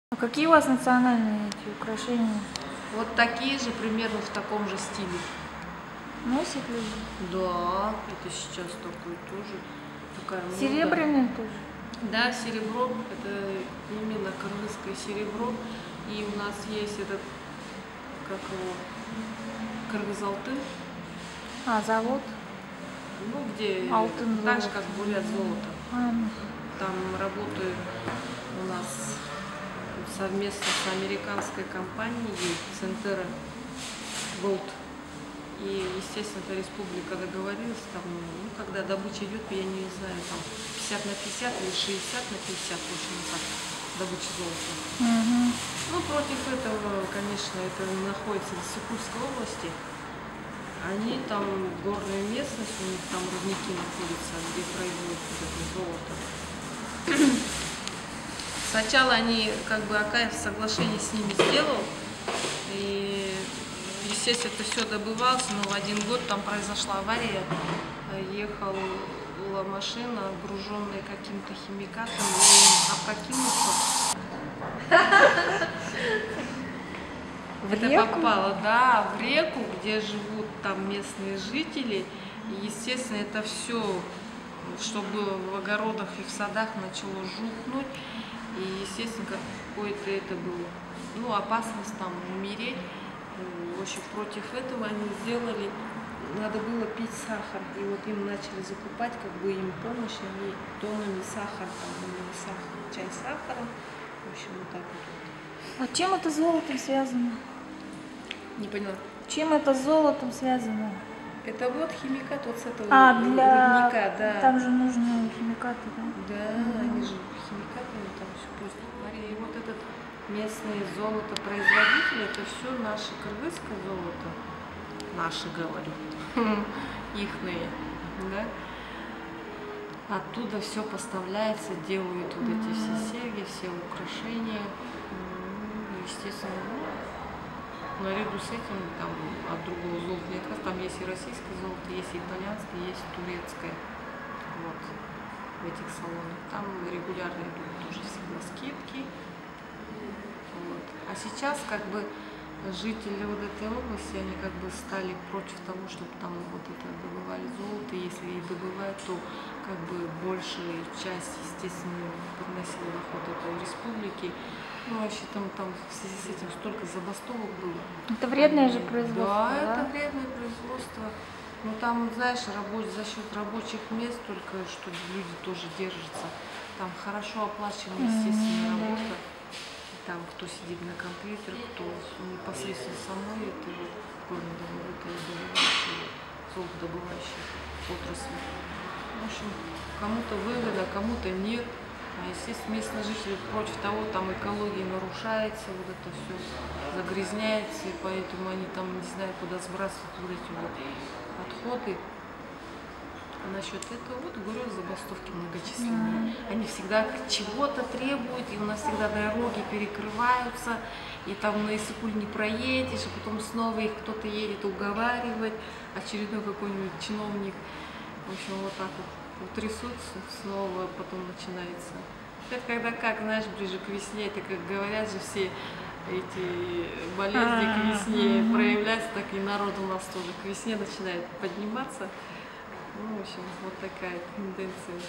А какие у вас национальные эти украшения? Вот такие же, примерно в таком же стиле. Носят люди? Да, это сейчас такой тоже. Такая мода. Серебряные тоже? Да, серебро, это именно кыргызское серебро. И у нас есть этот, как его, Кыргыз-Алтын. А, завод? Ну, где Алтын так же, завод. как бурят золото. Ну. Там работают у нас совместно с американской компанией Centera Gold. И, естественно, эта республика договорилась, там, ну, когда добыча идет, я не знаю, там 50 на 50 или 60 на 50, в общем, так, добыча золота. Ну, против этого, конечно, это находится в Иссыкульской области. Они там, горная местность, у них там рудники находятся, где производят вот это золото. Сначала они, как бы, Акаев соглашение с ними сделал, и, естественно, это все добывалось, но в один год там произошла авария, ехала машина, груженная каким-то химикатом, и опрокинулся. В Это реку? попало, да, в реку, где живут там местные жители. И, естественно, это все, чтобы в огородах и в садах начало жухнуть. И, естественно, какой-то это было, ну, опасность там умереть. В общем, против этого они сделали, надо было пить сахар. И вот им начали закупать, как бы, им помощь, они тоннами сахар, там, сахар, чай с сахаром. В общем, вот так вот. А чем это с золотом связано? Не поняла. Чем это с золотом связано? Это вот химикат вот с этого для... рудника, да. Там же нужны химикаты, да? Да, они же химикатами там все просто говорили. И вот этот местное золотопроизводитель, это все наше кыргызское золото. Наши, говорю. Ихные, да. Оттуда все поставляется, делают вот эти все серьги, все украшения. Естественно, наряду с этим там от другого золота нет. Там есть и российское золото, есть и итальянское, есть турецкое. Вот в этих салонах. Там регулярно идут тоже всегда скидки. Вот. А сейчас как бы жители вот этой области, они как бы стали против того, чтобы там вот это добывали золото. Если и добывают, то как бы большая часть, естественно, приносила доход этой республики. Ну, вообще там в связи с этим столько забастовок было. Это вредное же производство, да? Да, это вредное производство. Ну, там, знаешь, за счет рабочих мест только, что люди тоже держатся. Там хорошо оплачиваемая, естественно, работа. Там кто сидит на компьютере, кто непосредственно самой этой вот горнодобывающей, золотодобывающей отрасли. В общем, кому-то выгодно, кому-то нет. А, естественно, местные жители против того, там экология нарушается, вот это все загрязняется, и поэтому они там не знают, куда сбрасывать вот эти вот отходы. А насчет этого, вот говорю, забастовки многочисленные. Они всегда чего-то требуют, и у нас всегда дороги перекрываются, и там на Иссыкуль не проедешь, а потом снова их кто-то едет уговаривать, очередной какой-нибудь чиновник. В общем, вот так вот трясутся, снова потом начинается. Это когда, как, знаешь, ближе к весне, это как говорят же все эти болезни к весне проявляются, так и народ у нас тоже к весне начинает подниматься. Ну, в общем, вот такая тенденция.